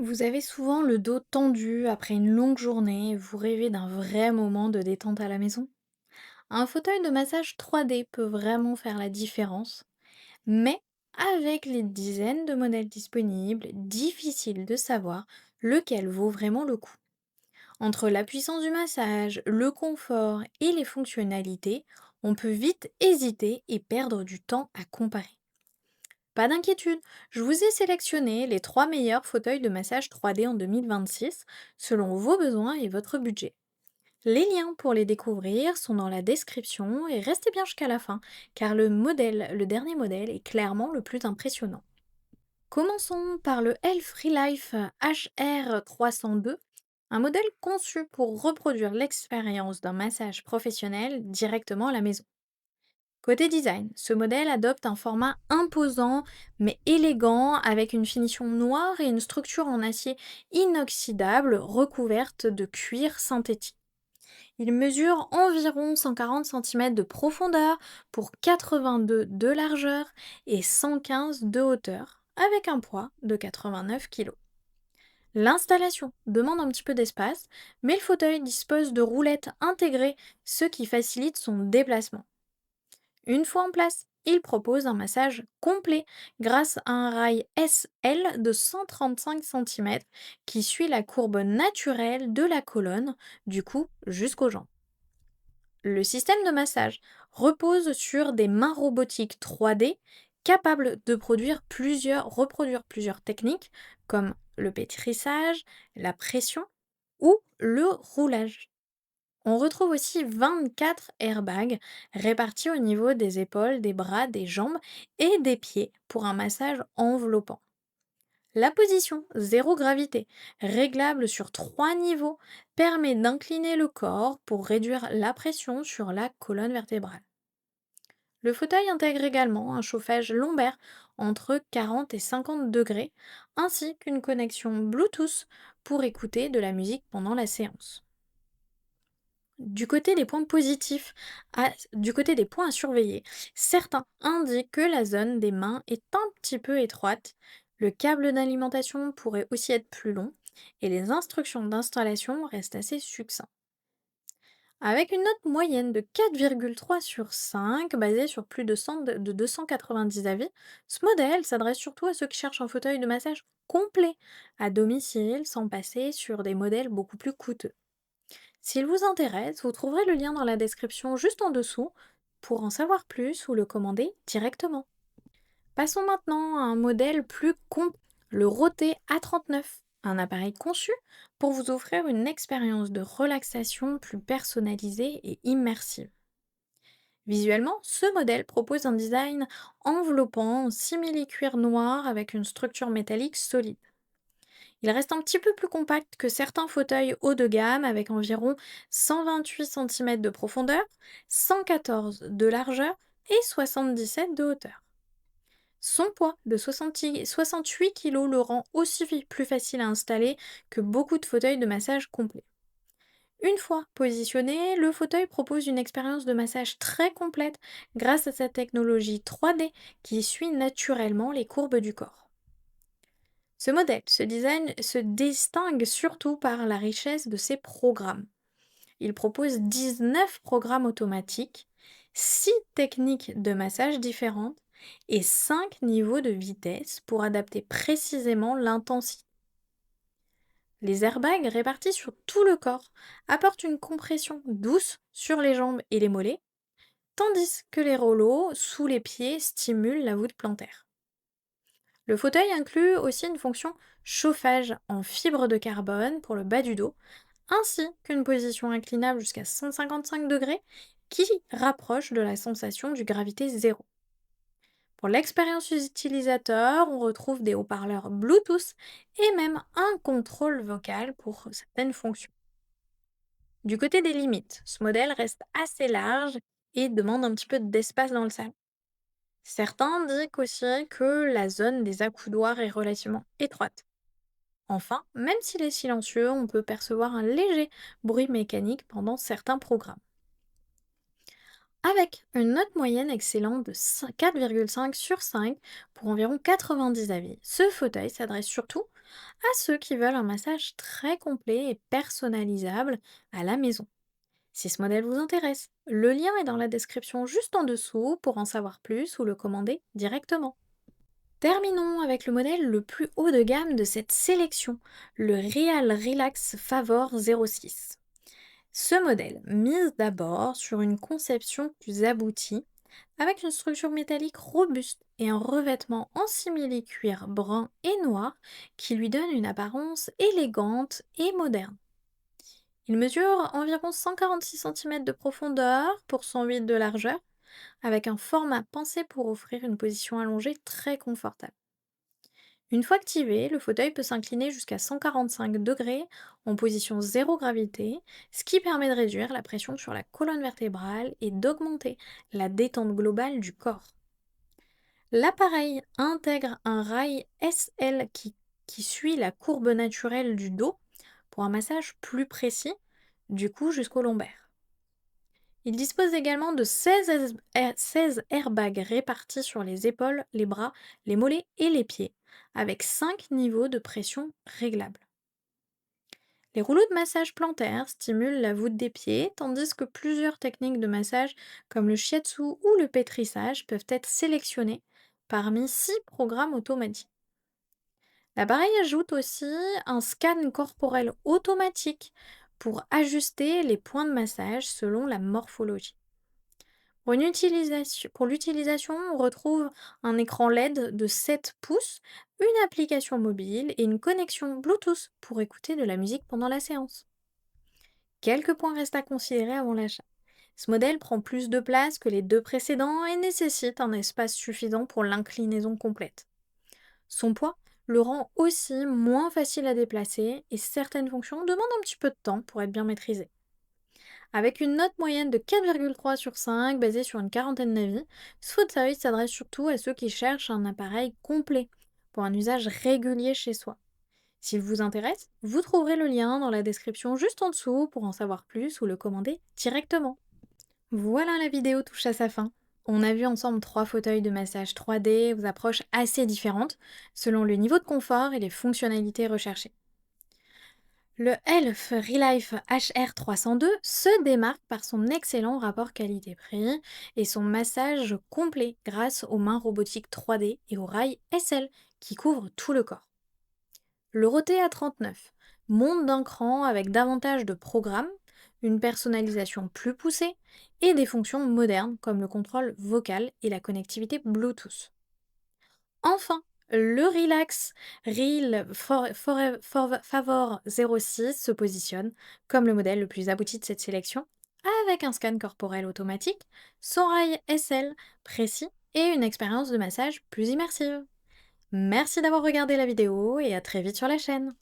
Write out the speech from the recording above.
Vous avez souvent le dos tendu après une longue journée et vous rêvez d'un vrai moment de détente à la maison. Un fauteuil de massage 3D peut vraiment faire la différence, mais avec les dizaines de modèles disponibles, difficile de savoir lequel vaut vraiment le coup. Entre la puissance du massage, le confort et les fonctionnalités, on peut vite hésiter et perdre du temps à comparer. Pas d'inquiétude, je vous ai sélectionné les 3 meilleurs fauteuils de massage 3D en 2026 selon vos besoins et votre budget. Les liens pour les découvrir sont dans la description et restez bien jusqu'à la fin car le dernier modèle est clairement le plus impressionnant. Commençons par le Elf Relife HR302, un modèle conçu pour reproduire l'expérience d'un massage professionnel directement à la maison. Côté design, ce modèle adopte un format imposant mais élégant avec une finition noire et une structure en acier inoxydable recouverte de cuir synthétique. Il mesure environ 140 cm de profondeur pour 82 de largeur et 115 de hauteur avec un poids de 89 kg. L'installation demande un petit peu d'espace, mais le fauteuil dispose de roulettes intégrées, ce qui facilite son déplacement. Une fois en place, il propose un massage complet grâce à un rail SL de 135 cm qui suit la courbe naturelle de la colonne, du cou jusqu'aux jambes. Le système de massage repose sur des mains robotiques 3D capables de reproduire plusieurs techniques comme le pétrissage, la pression ou le roulage. On retrouve aussi 24 airbags répartis au niveau des épaules, des bras, des jambes et des pieds pour un massage enveloppant. La position zéro gravité, réglable sur 3 niveaux, permet d'incliner le corps pour réduire la pression sur la colonne vertébrale. Le fauteuil intègre également un chauffage lombaire entre 40 et 50 degrés, ainsi qu'une connexion Bluetooth pour écouter de la musique pendant la séance. Du côté des points positifs, du côté des points à surveiller, certains indiquent que la zone des mains est un petit peu étroite, le câble d'alimentation pourrait aussi être plus long, et les instructions d'installation restent assez succinctes. Avec une note moyenne de 4,3 sur 5, basée sur plus de 290 avis, ce modèle s'adresse surtout à ceux qui cherchent un fauteuil de massage complet à domicile sans passer sur des modèles beaucoup plus coûteux. S'il vous intéresse, vous trouverez le lien dans la description juste en dessous pour en savoir plus ou le commander directement. Passons maintenant à un modèle plus complet, le Roté A39, un appareil conçu pour vous offrir une expérience de relaxation plus personnalisée et immersive. Visuellement, ce modèle propose un design enveloppant en simili-cuir noir avec une structure métallique solide. Il reste un petit peu plus compact que certains fauteuils haut de gamme avec environ 128 cm de profondeur, 114 de largeur et 77 de hauteur. Son poids de 68 kg le rend aussi plus facile à installer que beaucoup de fauteuils de massage complets. Une fois positionné, le fauteuil propose une expérience de massage très complète grâce à sa technologie 3D qui suit naturellement les courbes du corps. Ce design se distingue surtout par la richesse de ses programmes. Il propose 19 programmes automatiques, 6 techniques de massage différentes et 5 niveaux de vitesse pour adapter précisément l'intensité. Les airbags répartis sur tout le corps apportent une compression douce sur les jambes et les mollets, tandis que les rouleaux sous les pieds stimulent la voûte plantaire. Le fauteuil inclut aussi une fonction chauffage en fibre de carbone pour le bas du dos, ainsi qu'une position inclinable jusqu'à 155 degrés qui rapproche de la sensation du gravité zéro. Pour l'expérience utilisateur, on retrouve des haut-parleurs Bluetooth et même un contrôle vocal pour certaines fonctions. Du côté des limites, ce modèle reste assez large et demande un petit peu d'espace dans le salon. Certains indiquent aussi que la zone des accoudoirs est relativement étroite. Enfin, même s'il est silencieux, on peut percevoir un léger bruit mécanique pendant certains programmes. Avec une note moyenne excellente de 4,5 sur 5 pour environ 90 avis, ce fauteuil s'adresse surtout à ceux qui veulent un massage très complet et personnalisable à la maison. Si ce modèle vous intéresse, le lien est dans la description juste en dessous pour en savoir plus ou le commander directement. Terminons avec le modèle le plus haut de gamme de cette sélection, le Real Relax Favor 06. Ce modèle mise d'abord sur une conception plus aboutie, avec une structure métallique robuste et un revêtement en simili-cuir brun et noir qui lui donne une apparence élégante et moderne. Il mesure environ 146 cm de profondeur pour 108 de largeur, avec un format pensé pour offrir une position allongée très confortable. Une fois activé, le fauteuil peut s'incliner jusqu'à 145 degrés en position zéro gravité, ce qui permet de réduire la pression sur la colonne vertébrale et d'augmenter la détente globale du corps. L'appareil intègre un rail SL qui suit la courbe naturelle du dos pour un massage plus précis, du cou jusqu'au lombaire. Il dispose également de 16 airbags répartis sur les épaules, les bras, les mollets et les pieds, avec 5 niveaux de pression réglables. Les rouleaux de massage plantaire stimulent la voûte des pieds, tandis que plusieurs techniques de massage comme le shiatsu ou le pétrissage peuvent être sélectionnées parmi 6 programmes automatiques. L'appareil ajoute aussi un scan corporel automatique pour ajuster les points de massage selon la morphologie. Pour l'utilisation, on retrouve un écran LED de 7 pouces, une application mobile et une connexion Bluetooth pour écouter de la musique pendant la séance. Quelques points restent à considérer avant l'achat. Ce modèle prend plus de place que les deux précédents et nécessite un espace suffisant pour l'inclinaison complète. Son poids le rend aussi moins facile à déplacer et certaines fonctions demandent un petit peu de temps pour être bien maîtrisées. Avec une note moyenne de 4,3 sur 5 basée sur une quarantaine d'avis, ce fauteuil s'adresse surtout à ceux qui cherchent un appareil complet pour un usage régulier chez soi. S'il vous intéresse, vous trouverez le lien dans la description juste en dessous pour en savoir plus ou le commander directement. Voilà, la vidéo touche à sa fin. On a vu ensemble 3 fauteuils de massage 3D aux approches assez différentes selon le niveau de confort et les fonctionnalités recherchées. Le Elf Relife HR302 se démarque par son excellent rapport qualité-prix et son massage complet grâce aux mains robotiques 3D et aux rails SL qui couvrent tout le corps. Le Roté A39 monte d'un cran avec davantage de programmes, une personnalisation plus poussée et des fonctions modernes comme le contrôle vocal et la connectivité Bluetooth. Enfin, le Relax Favor 06 se positionne comme le modèle le plus abouti de cette sélection, avec un scan corporel automatique, son rail SL précis et une expérience de massage plus immersive. Merci d'avoir regardé la vidéo et à très vite sur la chaîne.